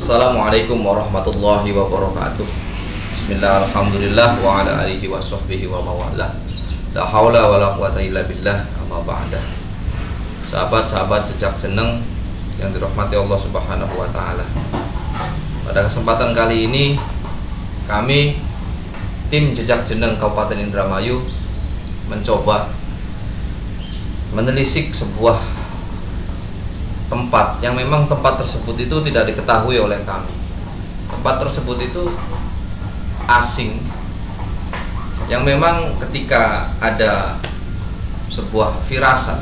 Assalamualaikum warahmatullahi wabarakatuh. Bismillah, alhamdulillah, wa ala alihi wa sahbihi wa mawalah. La hawla wa la quwata illa billah, amma ba'da. Sahabat-sahabat jejak jeneng yang dirahmati Allah Subhanahu wa ta'ala, pada kesempatan kali ini kami tim jejak jeneng Kabupaten Indramayu mencoba menelisik sebuah tempat yang memang tempat tersebut itu tidak diketahui oleh kami. Tempat tersebut itu asing, yang memang ketika ada sebuah firasat,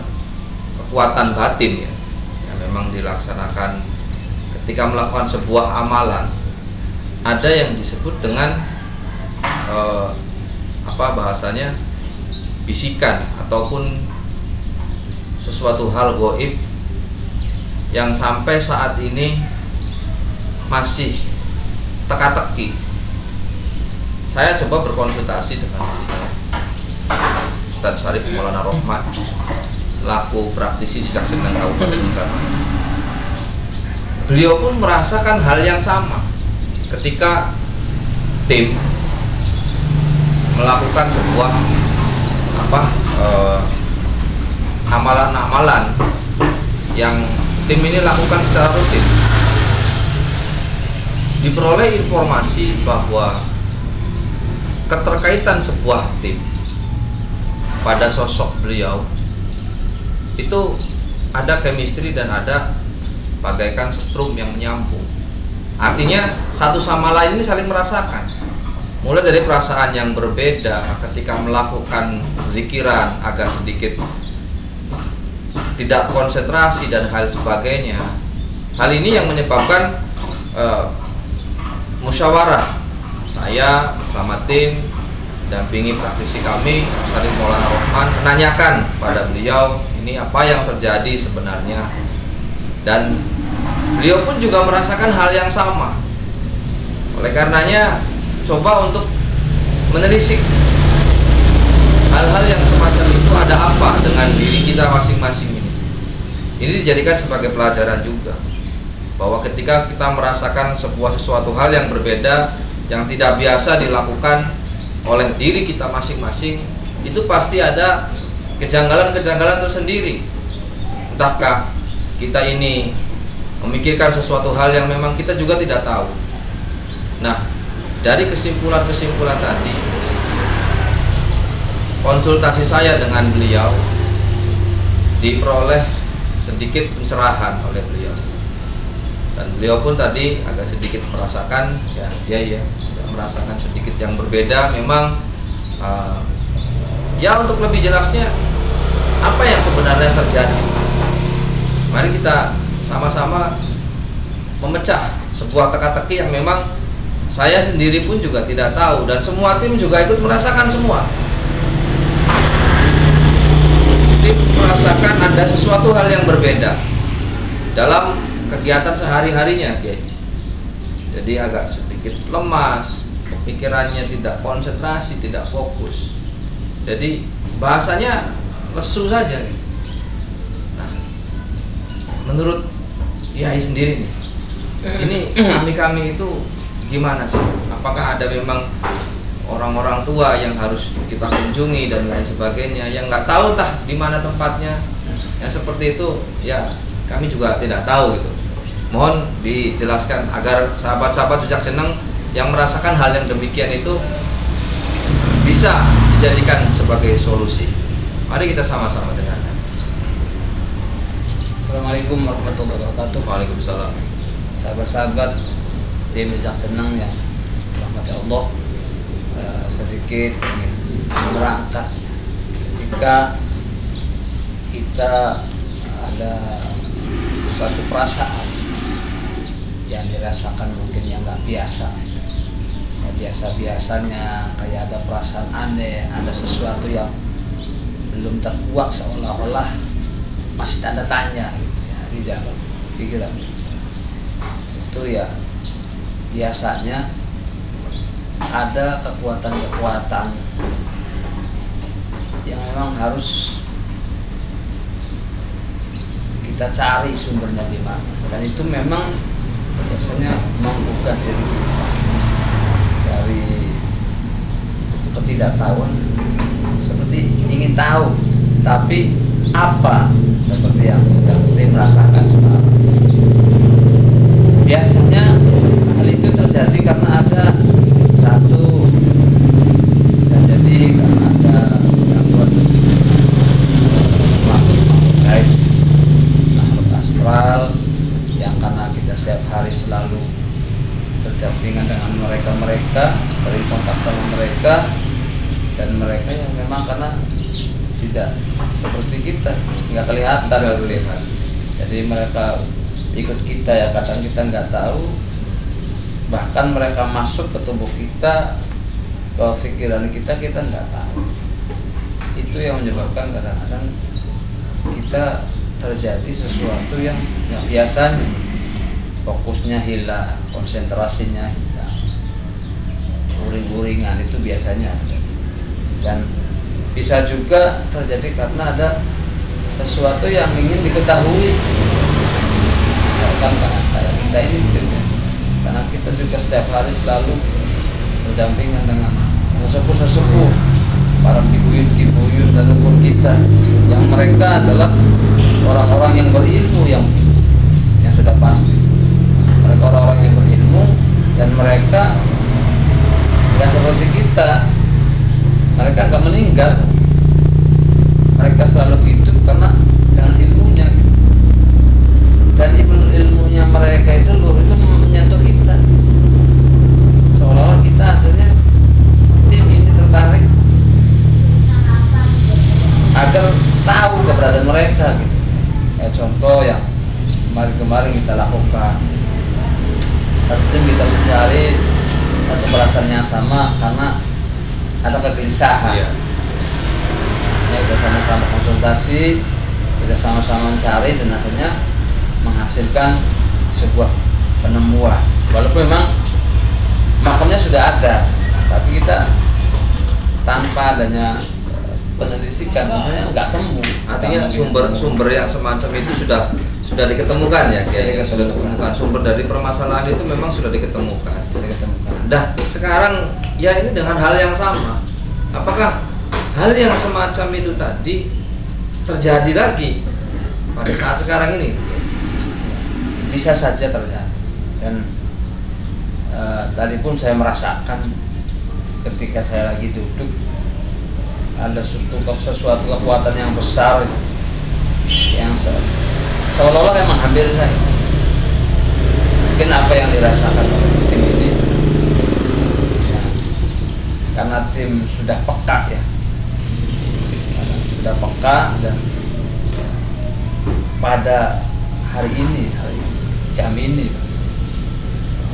kekuatan batin ya, yang memang dilaksanakan ketika melakukan sebuah amalan, ada yang disebut dengan bahasanya bisikan ataupun sesuatu hal gaib yang sampai saat ini masih teka-teki. Saya coba berkonsultasi dengan Ustaz Syarif Maulana Rohmat selaku praktisi jejak jeneng Kabupaten Indramayu. Beliau pun merasakan hal yang sama ketika tim melakukan sebuah amalan-amalan yang tim ini lakukan secara rutin. Diperoleh informasi bahwa keterkaitan sebuah tim pada sosok beliau itu ada chemistry dan ada bagaikan setrum yang menyambung. Artinya satu sama lain ini saling merasakan. Mulai dari perasaan yang berbeda ketika melakukan zikiran agak sedikit tidak konsentrasi dan hal sebagainya. Hal ini yang menyebabkan musyawarah. Saya bersama tim dampingi praktisi kami Syarif Maulana Rohman menanyakan pada beliau ini apa yang terjadi sebenarnya, dan beliau pun juga merasakan hal yang sama. Oleh karenanya coba untuk menelisik hal-hal yang semacam itu ada apa dengan diri kita masing-masing ini. Ini dijadikan sebagai pelajaran juga, bahwa ketika kita merasakan sesuatu hal yang berbeda, yang tidak biasa dilakukan oleh diri kita masing-masing, itu pasti ada kejanggalan-kejanggalan tersendiri. Entahkah kita ini memikirkan sesuatu hal yang memang kita juga tidak tahu. Nah, dari kesimpulan-kesimpulan tadi, konsultasi saya dengan beliau diperoleh sedikit pencerahan oleh beliau, dan beliau pun tadi agak sedikit merasakan dia merasakan sedikit yang berbeda. Memang untuk lebih jelasnya apa yang sebenarnya terjadi, mari kita sama-sama memecah sebuah teka-teki yang memang saya sendiri pun juga tidak tahu, dan semua tim juga ikut merasakan semua. Tim merasakan ada sesuatu hal yang berbeda dalam kegiatan sehari-harinya, guys. Jadi agak sedikit lemas, pikirannya tidak konsentrasi, tidak fokus. Jadi bahasanya lesu saja. Nah, menurut Yai sendiri nih, ini kami itu gimana sih? Apakah ada memang orang-orang tua yang harus kita kunjungi dan lain sebagainya, yang nggak tahu entah di mana tempatnya, yang seperti itu ya kami juga tidak tahu gitu. Mohon dijelaskan agar sahabat-sahabat jejak jeneng yang merasakan hal yang demikian itu bisa dijadikan sebagai solusi. Mari kita sama-sama dengarkan. Assalamualaikum warahmatullahi wabarakatuh. Waalaikumsalam. Sahabat-sahabat tim jejak jeneng yang rahmati Allah, sedikit ingin merangkas jika kita ada suatu perasaan yang dirasakan mungkin yang nggak biasa ya, biasa-biasanya kayak ada perasaan aneh, ada sesuatu yang belum terkuak, seolah-olah masih tanda tanya gitu ya, di dalam pikiran itu ya. Biasanya ada kekuatan-kekuatan yang memang harus kita cari sumbernya di mana, dan itu memang biasanya menggugah diri kita dari ketidaktahuan, seperti ingin tahu, tapi apa, seperti yang sedang kita merasakan sekarang. Biasanya hal itu terjadi karena ada satu, bisa jadi karena ada gangguan makhluk gaib, makhluk astral, yang karena kita setiap hari selalu berdampingan dengan mereka, sering kontak sama mereka, dan mereka yang memang karena tidak seperti kita, nggak kelihatan. Jadi mereka ikut kita ya, kadang kita nggak tahu, bahkan mereka masuk ke tubuh kita, ke pikiran kita nggak tahu. Itu yang menyebabkan kadang-kadang kita terjadi sesuatu yang biasanya fokusnya hilang, konsentrasinya hilang, uring-uringan itu biasanya ada. Dan bisa juga terjadi karena ada sesuatu yang ingin diketahui, misalkan kayak kita ini mungkin ya, karena kita juga setiap hari selalu berdampingan dengan sesepuh-sesepuh, para kibuyut dan leluhur kita, yang mereka adalah orang-orang yang berilmu, yang sudah pasti mereka orang-orang yang berilmu, dan mereka nggak seperti kita. Mereka nggak meninggal, mereka selalu hidup karena dengan ilmunya, dan ilmunya mereka itu menyentuh kita, seolah-olah kita akhirnya tim ini tertarik agar tahu keberadaan mereka gitu. Kayak contoh yang kemarin kita lakukan, satu tim kita mencari satu perasaan yang sama karena ada kegelisahan. Iya. Ya, kita sama-sama konsultasi, kita sama-sama mencari, dan akhirnya menghasilkan sebuah penemuan. Walaupun memang makamnya sudah ada, tapi kita tanpa adanya penelusuran, misalnya nggak temu. Artinya sumber yang semacam itu sudah diketemukan ya, sudah diketemukan. Sumber dari permasalahan itu memang sudah diketemukan. Nah, sekarang ya ini dengan hal yang sama, apakah hal yang semacam itu tadi terjadi lagi pada saat sekarang ini? Bisa saja terjadi. Dan tadi pun saya merasakan ketika saya lagi duduk, ada sesuatu kekuatan yang besar yang seolah-olah memang hampir saya. Mungkin apa yang dirasakan oleh tim ini ya, karena tim sudah peka ya, sudah peka, dan pada hari ini jam ini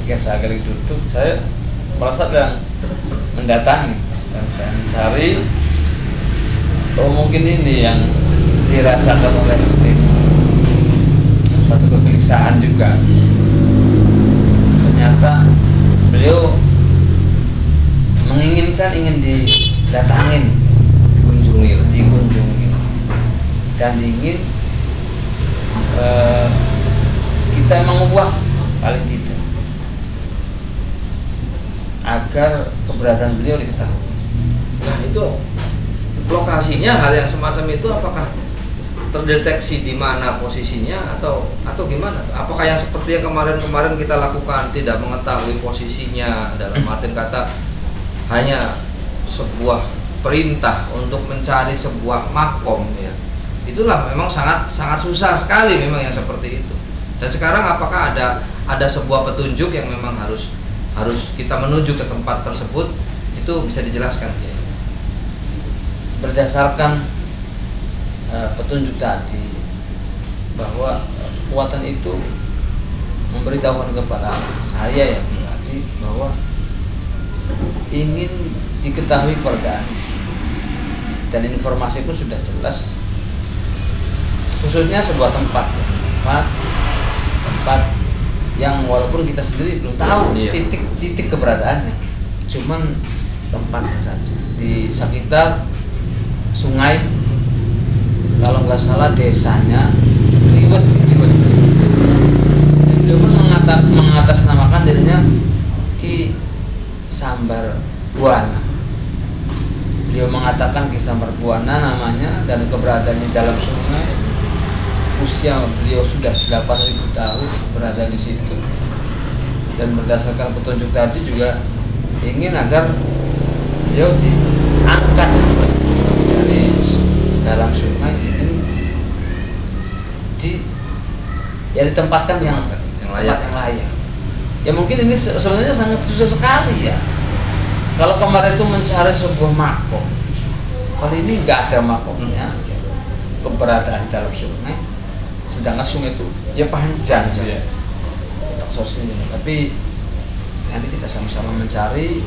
ketika saya lagi duduk, saya merasa dan mendatangi, dan saya mencari, oh mungkin ini yang dirasakan oleh tim, satu kegelisahan juga. Ternyata beliau ingin didatangin, dikunjungi, dan ingin kita mengubah paling tidak agar keberadaan beliau diketahui. Nah, itu lokasinya hal yang semacam itu apakah terdeteksi di mana posisinya atau gimana? Apakah yang seperti yang kemarin kita lakukan, tidak mengetahui posisinya, dalam arti kata hanya sebuah perintah untuk mencari sebuah makom ya. Itulah memang sangat susah sekali memang yang seperti itu. Dan sekarang apakah ada sebuah petunjuk yang memang harus kita menuju ke tempat tersebut, itu bisa dijelaskan ya? Berdasarkan petunjuk tadi, bahwa kekuatan itu memberitahukan kepada saya ya tadi, bahwa ingin diketahui keberadaan, dan informasi pun sudah jelas, khususnya sebuah tempat yang walaupun kita sendiri belum tahu titik keberadaannya, cuman tempatnya saja di sekitar sungai, kalau nggak salah desanya Liwet beliau pun mengatasnamakan dirinya Ki Sambar Buana. Beliau mengatakan Ki Sambar Buana namanya dan keberadaannya dalam sungai. Usia beliau sudah 8.000 tahun berada di situ. Dan berdasarkan petunjuk tadi juga ingin agar beliau diangkat dari dalam sungai, ingin ditempatkan yang layak. Ya mungkin ini sebenarnya sangat susah sekali ya. Kalau kemarin itu mencari sebuah makom, kali ini nggak ada makomnya, keberadaan dalam sungai. Sedangkan sungai itu ya panjang ya. Sosial, tapi nanti kita sama-sama mencari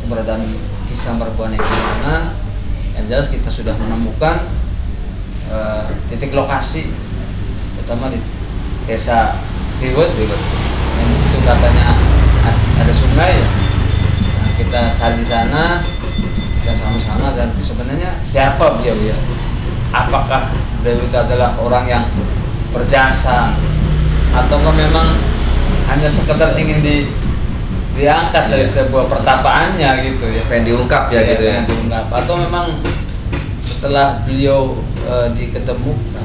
keberadaan Ki Sambar Buana di mana. Yang jelas kita sudah menemukan titik lokasi, terutama di desa Riwet. Yang di situ katanya ada sungai. Nah, kita cari di sana, kita sama-sama, dan sebenarnya siapa beliau ya? Apakah beliau itu adalah orang yang berjasa, ataukah memang hanya sekedar ingin diangkat dari sebuah pertapaannya gitu ya, pengen diungkap ya, gitu ya, diungkap, atau memang setelah beliau diketemukan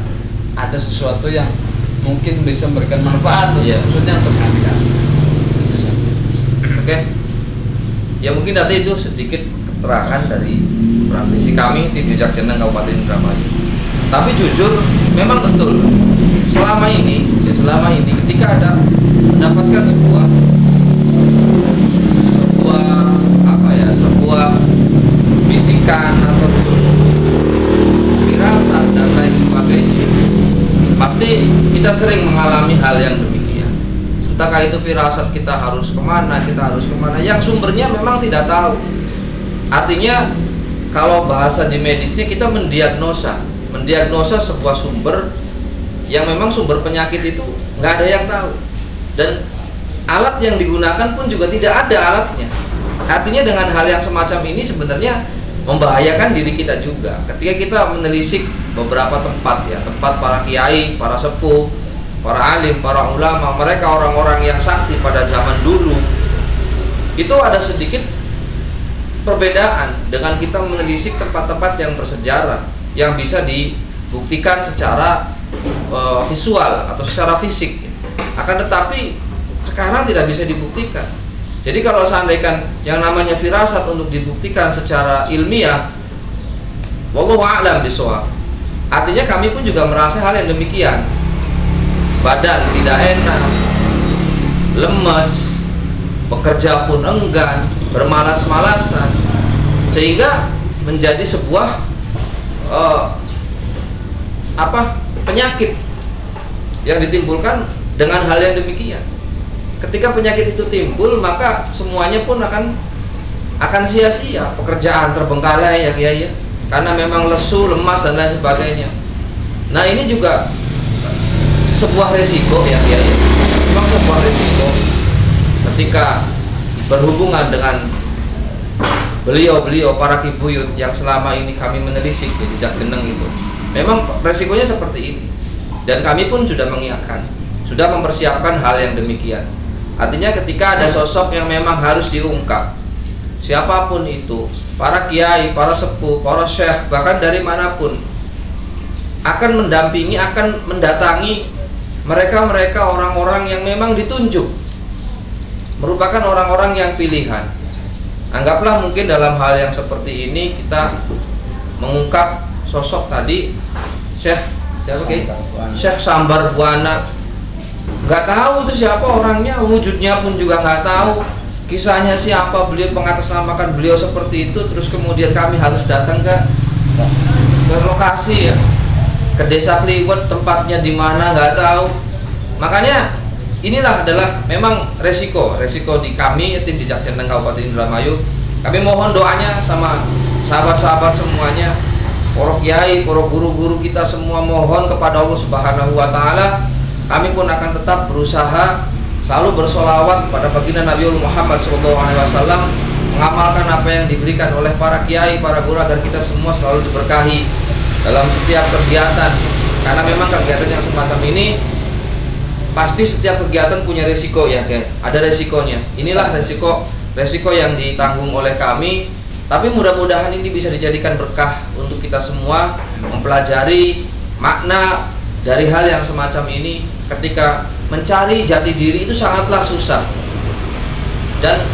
ada sesuatu yang mungkin bisa memberikan manfaat khususnya untuk kami. Oke. Ya mungkin nanti itu sedikit keterangan dari praktisi kami tim Jejak Jeneng Kabupaten Indramayu. Tapi jujur memang betul selama ini ketika ada mendapatkan sebuah bisikan atau firasat dan lain sebagainya, pasti kita sering mengalami hal yang demikian. Entahkah itu firasat kita harus kemana, yang sumbernya memang tidak tahu. Artinya kalau bahasa di medisnya kita mendiagnosa sebuah sumber yang memang sumber penyakit itu nggak ada yang tahu, dan alat yang digunakan pun juga tidak ada alatnya. Artinya dengan hal yang semacam ini sebenarnya membahayakan diri kita juga. Ketika kita menelisik beberapa tempat para kiai, para sepuh, para alim, para ulama, mereka orang-orang yang sakti pada zaman dulu, itu ada sedikit perbedaan dengan kita menelisik tempat-tempat yang bersejarah, yang bisa dibuktikan secara visual atau secara fisik. Akan tetapi sekarang tidak bisa dibuktikan. Jadi kalau seandainya yang namanya firasat untuk dibuktikan secara ilmiah, wallahu a'lam bishawab, artinya kami pun juga merasa hal yang demikian. Badan tidak enak, lemes, bekerja pun enggan, bermalas-malasan, sehingga menjadi sebuah penyakit yang ditimbulkan dengan hal yang demikian. Ketika penyakit itu timbul, maka semuanya pun akan sia-sia, pekerjaan terbengkalai ya Kiai ya, karena memang lesu, lemas dan lain sebagainya. Nah ini juga sebuah resiko ya Kiai, memang sebuah resiko ketika berhubungan dengan beliau para kibuyut yang selama ini kami menelisik di Jejak Jeneng itu. Memang resikonya seperti ini, dan kami pun sudah mengingatkan, sudah mempersiapkan hal yang demikian. Artinya ketika ada sosok yang memang harus diungkap, siapapun itu, para kiai, para sepuh, para syekh, bahkan dari manapun, akan mendampingi, akan mendatangi mereka orang-orang yang memang ditunjuk, merupakan orang-orang yang pilihan. Anggaplah mungkin dalam hal yang seperti ini kita mengungkap sosok tadi Syekh Sambar Buana. Nggak tahu itu siapa orangnya, wujudnya pun juga nggak tahu, kisahnya siapa, beliau mengatasnamakan beliau seperti itu, terus kemudian kami harus datang ke lokasi ya, ke desa Kliwet, tempatnya di mana nggak tahu. Makanya inilah adalah memang resiko di kami tim Jejak Jeneng Kabupaten Indramayu. Kami mohon doanya sama sahabat-sahabat semuanya, para kiai, para guru-guru kita semua, mohon kepada Allah Subhanahu wa taala. Kami pun akan tetap berusaha selalu bersolawat pada baginda Nabi Muhammad SAW, mengamalkan apa yang diberikan oleh para kiai, para guru, agar kita semua selalu diberkahi dalam setiap kegiatan. Karena memang kegiatan yang semacam ini pasti setiap kegiatan punya resiko ya, guys. Ada resikonya. Inilah resiko yang ditanggung oleh kami. Tapi mudah-mudahan ini bisa dijadikan berkah untuk kita semua mempelajari makna dari hal yang semacam ini. Ketika mencari jati diri itu sangatlah susah. Dan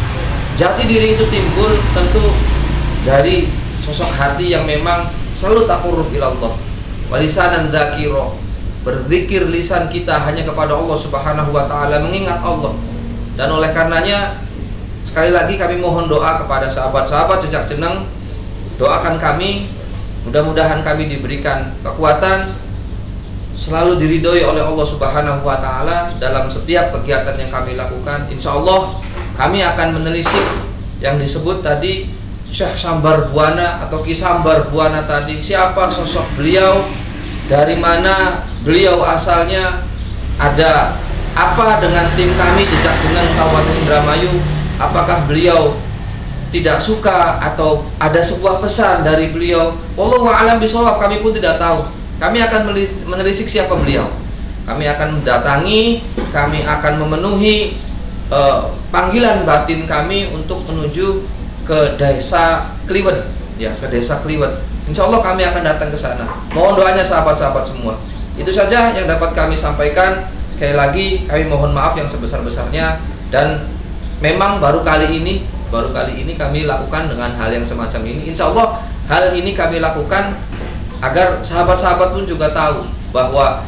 jati diri itu timbul tentu dari sosok hati yang memang selalu taqarrub ilallah. Walisanan dzakira, berzikir lisan kita hanya kepada Allah Subhanahu wa taala, mengingat Allah. Dan oleh karenanya sekali lagi kami mohon doa kepada sahabat-sahabat jejak jeneng. Doakan kami, mudah-mudahan kami diberikan kekuatan, selalu diridhoi oleh Allah Subhanahu wa taala dalam setiap kegiatan yang kami lakukan. Insya Allah kami akan menelisik yang disebut tadi Syekh Sambar Buana atau Ki Sambar Buana tadi. Siapa sosok beliau, dari mana beliau asalnya, ada apa dengan tim kami jejak jeneng Kabupaten Indramayu. Apakah beliau tidak suka atau ada sebuah pesan dari beliau? Wallahu a'lam bishawab, kami pun tidak tahu. Kami akan menelisik siapa beliau. Kami akan mendatangi, kami akan memenuhi panggilan batin kami untuk menuju ke desa Kliwet, ya, ke desa Kliwet. Insya Allah kami akan datang ke sana. Mohon doanya sahabat-sahabat semua. Itu saja yang dapat kami sampaikan. Sekali lagi kami mohon maaf yang sebesar-besarnya, dan memang baru kali ini kami lakukan dengan hal yang semacam ini. Insya Allah hal ini kami lakukan agar sahabat-sahabat pun juga tahu bahwa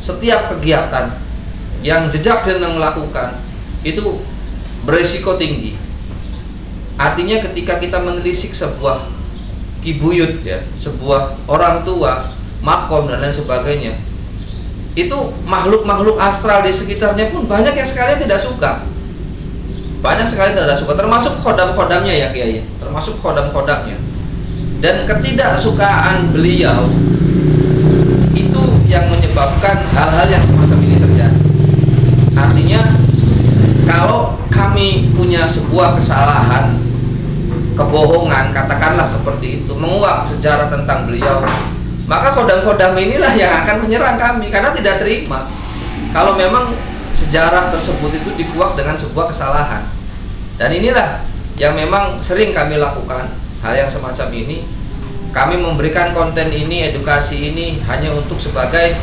setiap kegiatan yang jejak jeneng lakukan itu beresiko tinggi. Artinya ketika kita menelisik sebuah kibuyut, ya, sebuah orang tua, makom dan lain sebagainya, itu makhluk-makhluk astral di sekitarnya pun banyak yang sekalian tidak suka. Banyak sekali tidak suka, termasuk khodam-khodamnya ya Kiai, termasuk khodam-khodamnya. Dan ketidaksukaan beliau itu yang menyebabkan hal-hal yang semacam ini terjadi. Artinya kalau kami punya sebuah kesalahan, kebohongan, katakanlah seperti itu, menguak sejarah tentang beliau, maka khodam-khodam inilah yang akan menyerang kami karena tidak terima kalau memang sejarah tersebut itu dikuak dengan sebuah kesalahan. Dan inilah yang memang sering kami lakukan, hal yang semacam ini. Kami memberikan konten ini, edukasi ini hanya untuk sebagai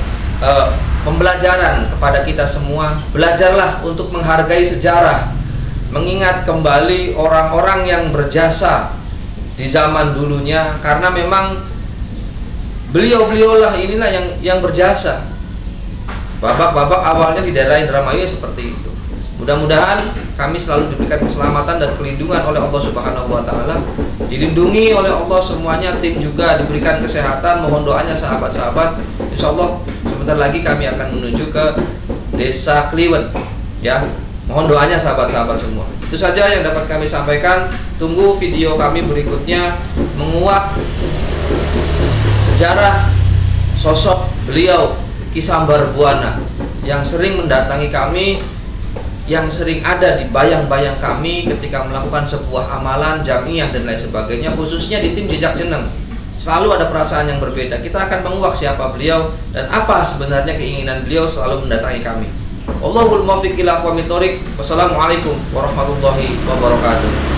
pembelajaran kepada kita semua. Belajarlah untuk menghargai sejarah, mengingat kembali orang-orang yang berjasa di zaman dulunya, karena memang beliau-beliaulah inilah yang berjasa. Babak-babak awalnya di daerah Indramayu seperti itu. Mudah-mudahan kami selalu diberikan keselamatan dan perlindungan oleh Allah Subhanahu wa taala, dilindungi oleh Allah semuanya, tim juga diberikan kesehatan. Mohon doanya sahabat-sahabat. Insyaallah sebentar lagi kami akan menuju ke desa Kliwet, ya. Mohon doanya sahabat-sahabat semua. Itu saja yang dapat kami sampaikan. Tunggu video kami berikutnya menguak sejarah sosok beliau Ki Sambar Buana yang sering mendatangi kami, yang sering ada di bayang-bayang kami ketika melakukan sebuah amalan jamiah dan lain sebagainya, khususnya di tim jejak jeneng. Selalu ada perasaan yang berbeda. Kita akan menguak siapa beliau dan apa sebenarnya keinginan beliau selalu mendatangi kami. Allahul muwaffiq ila aqwamit thoriq. Wassalamualaikum warahmatullahi wabarakatuh.